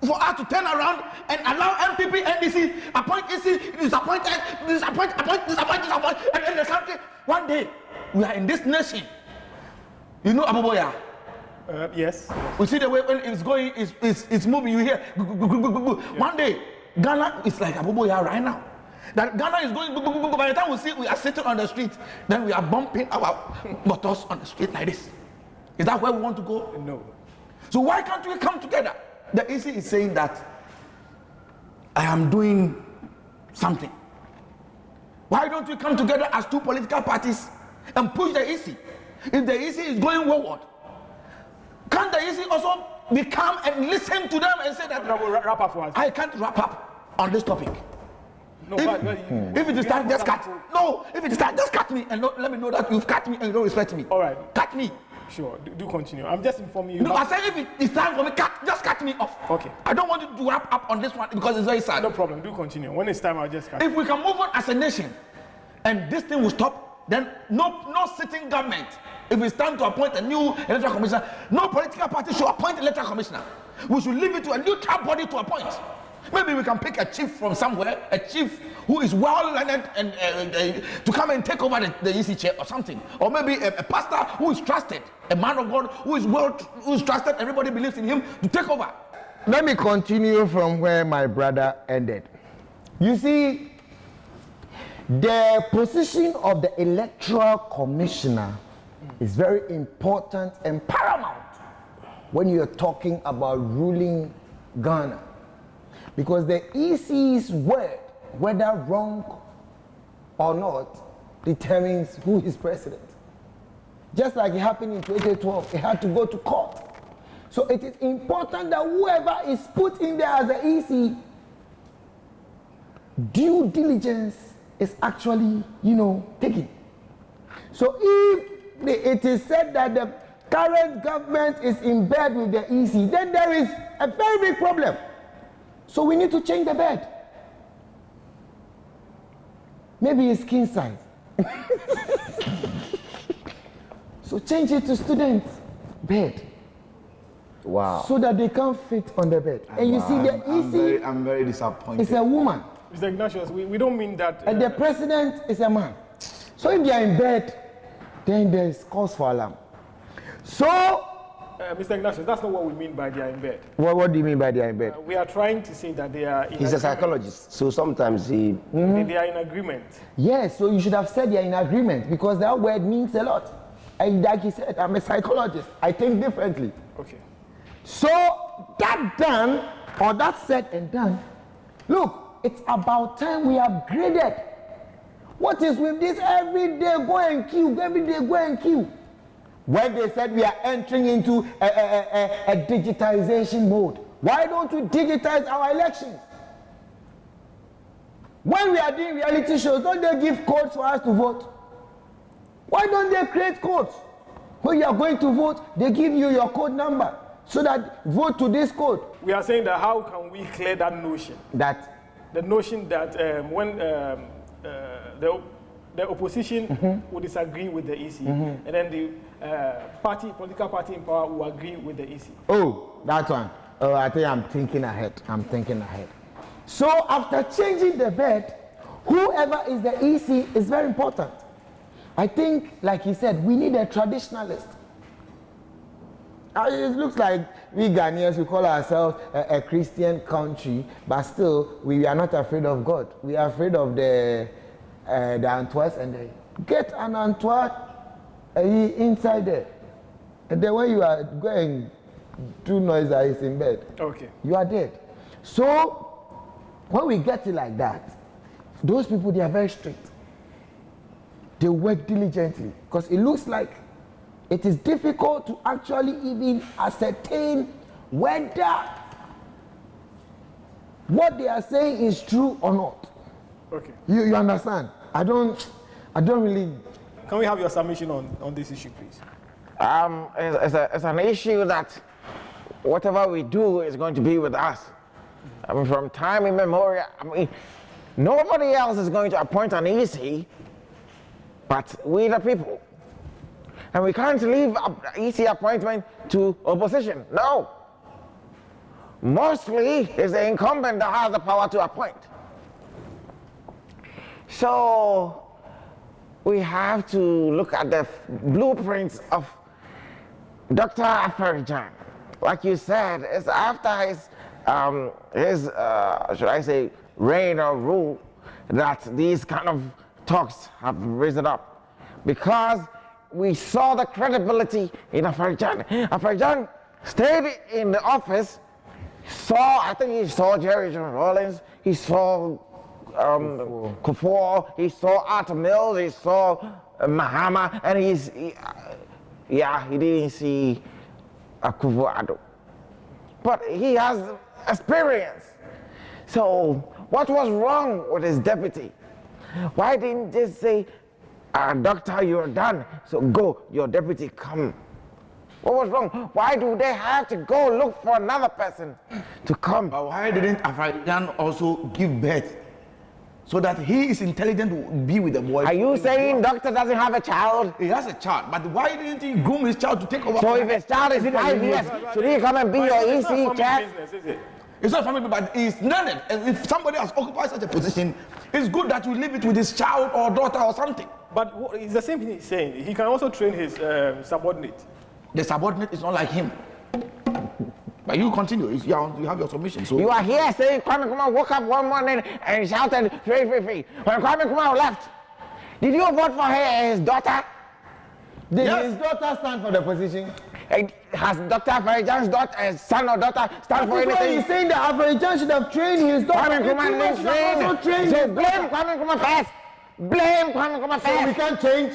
Speaker 4: for us to turn around and allow MPP, NDC, appoint EC, disappoint, and then the country, one day, we are in this nation. You know Aboboya?
Speaker 1: Yes.
Speaker 4: We see the way when it's going, it's moving, you hear, One day, Ghana is like Aboboya right now. That Ghana is going, by the time we see we are sitting on the street, then we are bumping our motors on the street like this. Is that where we want to go?
Speaker 1: No.
Speaker 4: So why can't we come together? The EC is saying that I am doing something. Why don't we come together as two political parties and push the EC? If the EC is going forward, can't the EC also be calm and listen to them and say that
Speaker 1: Wrap up for us.
Speaker 4: I can't wrap up on this topic?
Speaker 1: No,
Speaker 4: If it is time, just cut. No, if it is time, just cut me and let me know that you've cut me and you don't respect me.
Speaker 1: All right.
Speaker 4: Cut me.
Speaker 1: Sure, do continue. I'm just informing you.
Speaker 4: No, I said if it is time for me, just cut me off.
Speaker 1: Okay.
Speaker 4: I don't want you to wrap up on this one because it's very sad.
Speaker 1: No problem, do continue. When it's time, I'll just cut.
Speaker 4: If we can move on as a nation and this thing will stop, then no sitting government. If it's time to appoint a new electoral commissioner, no political party should appoint electoral commissioner. We should leave it to a neutral body to appoint. Maybe we can pick a chief from somewhere, a chief who is well learned and to come and take over the EC chair or something. Or maybe a pastor who is trusted, a man of God who is trusted, everybody believes in him to take over.
Speaker 2: Let me continue from where my brother ended. You see, the position of the electoral commissioner is very important and paramount when you're talking about ruling Ghana. Because the EC's word, whether wrong or not, determines who is president. Just like it happened in 2012, it had to go to court. So it is important that whoever is put in there as the EC, due diligence is actually, taken. So if it is said that the current government is in bed with the EC, then there is a very big problem. So we need to change the bed. Maybe it's king size. So change it to students' bed.
Speaker 3: Wow.
Speaker 2: So that they can fit on the bed. And you see the EC
Speaker 4: I'm very disappointed.
Speaker 2: is a woman.
Speaker 1: Mr. Ignatius, we don't mean that.
Speaker 2: And the president is a man. So if they are in bed, then there is cause for alarm. So,
Speaker 1: Mr. Ignatius, that's not what we mean by they are in bed.
Speaker 2: what do you mean by they are in bed?
Speaker 1: We are trying to say that they are in
Speaker 3: He's a psychologist, so sometimes he...
Speaker 1: They are in agreement.
Speaker 2: Yes, so you should have said they are in agreement because that word means a lot. And like he said, I'm a psychologist. I think differently.
Speaker 1: Okay.
Speaker 2: So that done, or that said and done, look, it's about time we upgraded. What is with this every day go and queue, every day go and queue? When they said we are entering into a digitization mode, why don't we digitize our elections? When we are doing reality shows, don't they give codes for us to vote? Why don't they create codes? When you are going to vote, they give you your code number so that vote to this code.
Speaker 1: We are saying that how can we clear that notion? The notion that when the opposition will disagree with the EC, and then the political party in power will agree with the EC.
Speaker 2: Oh, that one. Oh, I think I'm thinking ahead. So after changing the bed, whoever is the EC is very important. I think, like he said, we need a traditionalist. It looks like we Ghanaians, we call ourselves a Christian country, but still, we are not afraid of God. We are afraid of the Antwerps, and they get an Antwerp inside there. And then when you are going do noise that is in bed,
Speaker 1: okay,
Speaker 2: you are dead. So, when we get it like that, those people, they are very strict. They work diligently because it looks like it is difficult to actually even ascertain whether what they are saying is true or not.
Speaker 1: Okay.
Speaker 2: You understand? I don't really.
Speaker 1: Can we have your submission on this issue, please?
Speaker 5: It's an issue that whatever we do is going to be with us. I mean, from time immemorial, nobody else is going to appoint an EC but we the people. And we can't leave EC appointment to opposition. No. mostly it's the incumbent that has the power to appoint. So we have to look at the blueprints of Dr. Afarijan. Like you said, it's after his should I say, reign or rule that these kind of talks have risen up. Because we saw the credibility in Afarijan. Afarijan stayed in the office, I think he saw Jerry John Rawlings, he saw Kufuor, he saw Arthur Mills, he saw Mahama, and he didn't see Kufuor. But he has experience. So what was wrong with his deputy? Why didn't they say, doctor, you're done, so go, your deputy come? What was wrong? Why do they have to go look for another person to come?
Speaker 4: But why didn't Afarijan also give birth so that he is intelligent to be with the boy?
Speaker 5: Are you saying doctor doesn't have a child?
Speaker 4: He has a child, but why didn't he groom his child to take over?
Speaker 5: So if his child is 5 years, should he come and be your EC chair?
Speaker 4: It's not family, but it's needed. And if somebody has occupied such a position, it's good that you leave it with his child or daughter or something.
Speaker 1: But it's the same thing he's saying. He can also train his subordinate.
Speaker 4: The subordinate is not like him. But you continue. You have your submission. So
Speaker 5: You are here saying Kwame Nkrumah woke up one morning and shouted, free, free, free. When Kwame Nkrumah left, did you vote for his daughter?
Speaker 2: Did his daughter stand for the position?
Speaker 5: Has Dr. Afarijan's daughter, son or daughter stand for anything?
Speaker 2: He's saying that Afarijan should have trained his daughter.
Speaker 5: Kwame Nkrumah didn't train. So blame Kwame Nkrumah first. Blame Kwame Nkrumah first.
Speaker 2: So we can't change.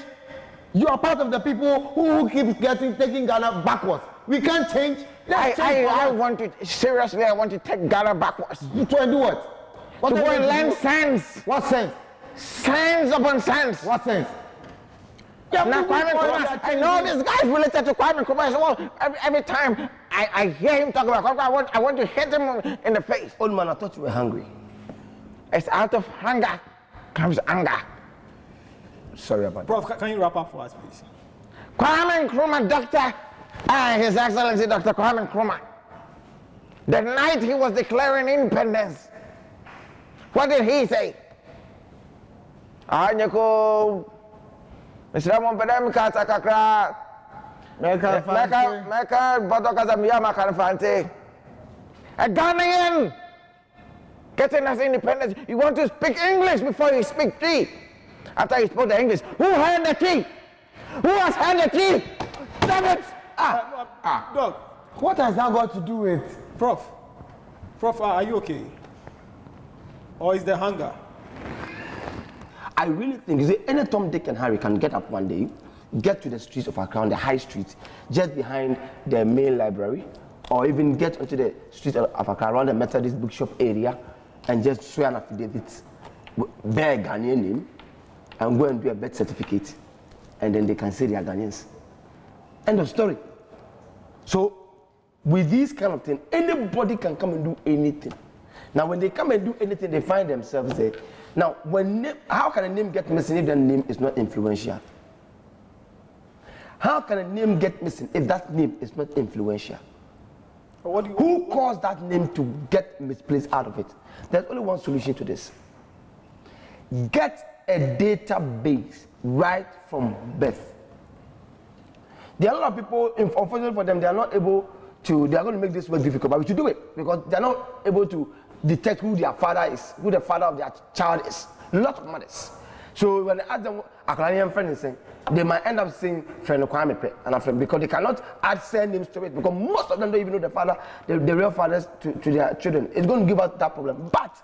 Speaker 2: You are part of the people who keep taking Ghana backwards. We can't change.
Speaker 5: I want to, seriously, I want to take Ghana backwards.
Speaker 2: To try and do what?
Speaker 5: To go and learn sense.
Speaker 2: What sense?
Speaker 5: Sense upon sense.
Speaker 2: What sense?
Speaker 5: Now, Kwame Nkrumah, I know this guy is related to Kwame Nkrumah. So, well, every time I hear him talk about Kwame Nkrumah, I want to hit him in the face.
Speaker 3: Old man, I thought you were hungry.
Speaker 5: It's out of hunger comes anger.
Speaker 3: Sorry about that.
Speaker 1: Prof, can you wrap up for us, please?
Speaker 5: Kwame Nkrumah, Dr. His Excellency Dr. Kwame Nkrumah, the night he was declaring independence, what did he say? Anyako, Mr. Mompedem Katakakra, Meka Botokazamiyama Kanfante. A Ghanaian getting us independence. You want to speak English before you speak tea. After you spoke the English, who heard the tea? Who has heard the tea? Damn it!
Speaker 1: Doc,
Speaker 2: What has that got to do with?
Speaker 1: Prof, are you okay? Or is there hunger?
Speaker 3: I really think, you see, any Tom, Dick, and Harry can get up one day, get to the streets of Accra, the high street, just behind the main library, or even get onto the streets of Accra, around the Methodist bookshop area, and just swear an affidavit, bear a Ghanaian name, and go and do a birth certificate, and then they can say they are Ghanaians. End of story. So, with these kind of things, anybody can come and do anything. Now, when they come and do anything, they find themselves there. Now, how can a name get missing if that name is not influential? How can a name get missing if that name is not influential? Who caused that name to get misplaced out of it? There's only one solution to this. Get a database right from birth. There are a lot of people, unfortunately for them, they are not able to, they are going to make this work difficult, but we should do it because they are not able to detect who their father is, who the father of their child is. A lot of mothers. So when they ask them, a Ghanaian friend is saying, they might end up saying friend Kwame and a friend because they cannot add surnames to it because most of them don't even know the father, the real fathers to their children. It's going to give us that problem. But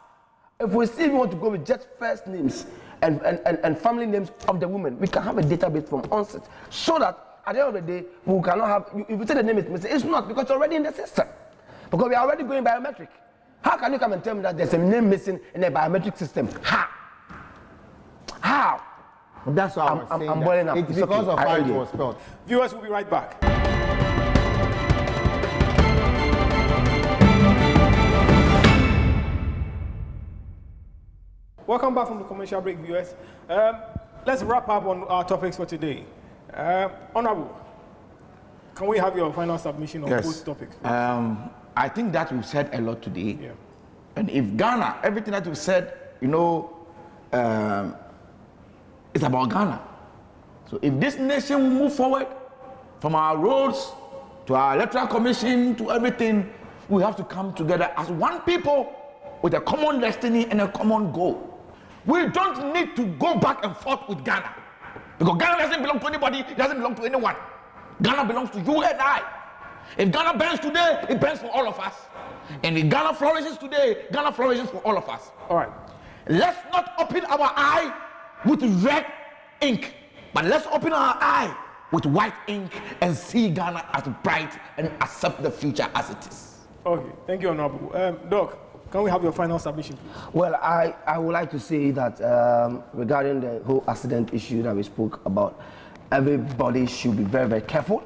Speaker 3: if we still want to go with just first names and family names of the women, we can have a database from onset so that at the end of the day, we cannot have, if you say the name is missing, it's not because it's already in the system. Because we are already going biometric. How can you come and tell me that there's a name missing in a biometric system? How?
Speaker 2: That's why I'm saying
Speaker 3: I'm boiling up.
Speaker 2: It's
Speaker 3: It's
Speaker 2: because
Speaker 3: okay.
Speaker 2: of how it was spelled.
Speaker 1: Viewers, we'll be right back. Welcome back from the commercial break, viewers. Let's wrap up on our topics for today. Honorable, can we have your final submission on both topics?
Speaker 4: I think that we've said a lot today.
Speaker 1: Yeah.
Speaker 4: And if Ghana, everything that we've said, it's about Ghana. So if this nation will move forward, from our roads to our electoral commission to everything, we have to come together as one people with a common destiny and a common goal. We don't need to go back and forth with Ghana, because Ghana doesn't belong to anybody, it doesn't belong to anyone. Ghana belongs to you and I. If Ghana burns today, it burns for all of us. And if Ghana flourishes today, Ghana flourishes for all of us.
Speaker 1: All right.
Speaker 4: Let's not open our eye with red ink, but let's open our eye with white ink and see Ghana as bright and accept the future as it is.
Speaker 1: Okay, thank you, Honorable. Doc, can we have your final submission, please?
Speaker 3: Well, I would like to say that regarding the whole accident issue that we spoke about, everybody should be very, very careful,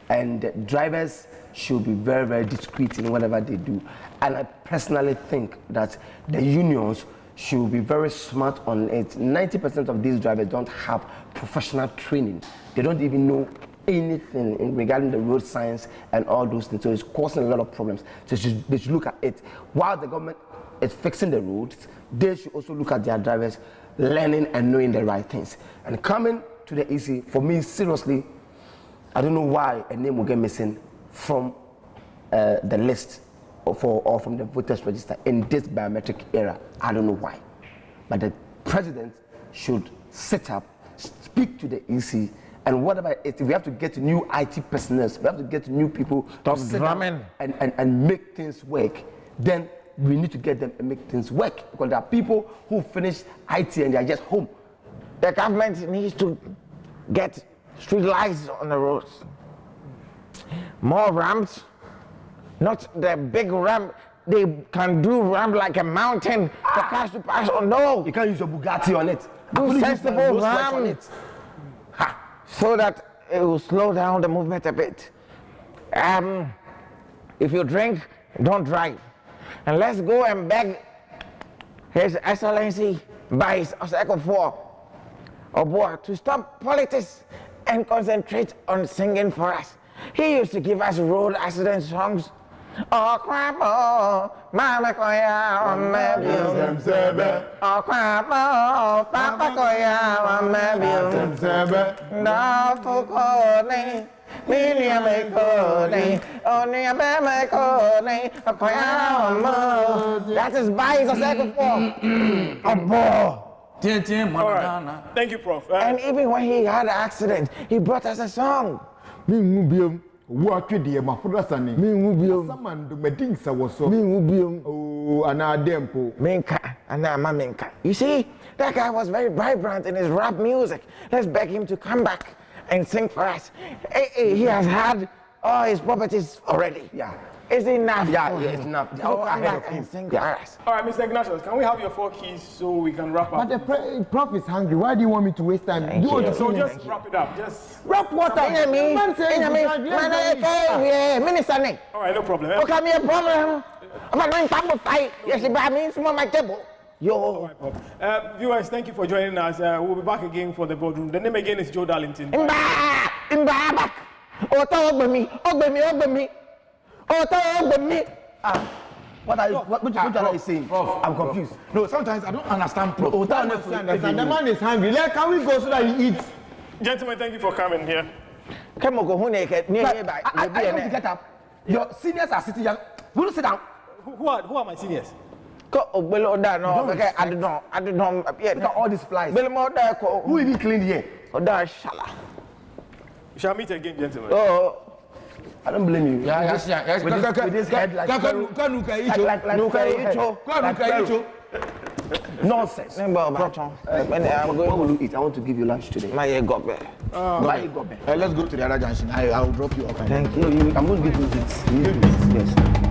Speaker 3: and drivers should be very, very discreet in whatever they do. And I personally think that the unions should be very smart on it. 90% of these drivers don't have professional training. They don't even know anything regarding the road science and all those things. So it's causing a lot of problems. So they should look at it. While the government is fixing the roads, they should also look at their drivers learning and knowing the right things. And coming to the EC, for me, seriously, I don't know why a name will get missing from the list or from the voters register in this biometric era. I don't know why. But the president should sit up, speak to the EC, and whatever it is, if we have to get new IT personnel, we have to get new people to sit down and make things work, then we need to get them and make things work. Because there are people who finish IT and they are just home.
Speaker 5: The government needs to get street lights on the roads. More ramps, not the big ramp. They can do ramp like a mountain for cars to pass on. No,
Speaker 3: You can't use your Bugatti on it.
Speaker 5: do sensible ramp so that it will slow down the movement a bit. If you drink, don't drive. And let's go and beg His Excellency Vice Oseko Oboa to stop politics and concentrate on singing for us. He used to give us road accident songs. Oh, cramo, mama koya, mama oh, cramo, papa koya, mama no fukone, minia me kone, onia me kone, koya, mama. That is Vice Oseko Oboa.
Speaker 1: All right. Thank you, Prof.
Speaker 5: And even when he had an accident, he brought us a song.
Speaker 2: Minka.
Speaker 5: You see, that guy was very vibrant in his rap music. Let's beg him to come back and sing for us. He has had all his properties already.
Speaker 3: Yeah.
Speaker 5: It's enough.
Speaker 3: Yeah, it's enough.
Speaker 5: So come back and sing for us.
Speaker 1: All right, Mr. Ignatius, can we have your 4 keys so we can wrap up?
Speaker 2: But the prof is hungry. Why do you want me to waste time?
Speaker 5: Thank
Speaker 2: Do what
Speaker 5: you.
Speaker 2: you
Speaker 1: So
Speaker 2: say.
Speaker 1: just wrap it up. Just
Speaker 2: Wrap what up? Man says
Speaker 5: Minister Nick.
Speaker 1: all right, no problem.
Speaker 5: Okay, me a problem. I'm going to fight. Yes, it means more my table. Yo.
Speaker 1: All right, Prof. Viewers, thank you for joining us. We'll be back again for the boardroom. The name again is Joe Darlington.
Speaker 5: Back. Oto me.
Speaker 3: What are you saying?
Speaker 4: Prof,
Speaker 3: I'm confused.
Speaker 4: No, sometimes I don't understand, Prof.
Speaker 2: The man is hungry. Can we go so that he eats?
Speaker 1: Gentlemen, thank you for coming here.
Speaker 5: Come on, go home naked.
Speaker 3: I have to get up. Your seniors are sitting here. Will you sit down?
Speaker 1: Who are my seniors?
Speaker 5: Go below that. No, okay, I don't know.
Speaker 3: Look at all these flies.
Speaker 5: Below that.
Speaker 3: Who even cleaned here?
Speaker 5: Oh, that shala.
Speaker 1: We shall meet again, gentlemen.
Speaker 5: Oh,
Speaker 3: I don't blame you.
Speaker 4: Yes.
Speaker 3: With this head like nonsense. What will you eat? I want to give you lunch today.
Speaker 5: my ear got better.
Speaker 3: Why you got back?
Speaker 4: Let's go to the other junction. I will drop you off.
Speaker 5: Thank you.
Speaker 3: No, I'm going to give you this. Yes.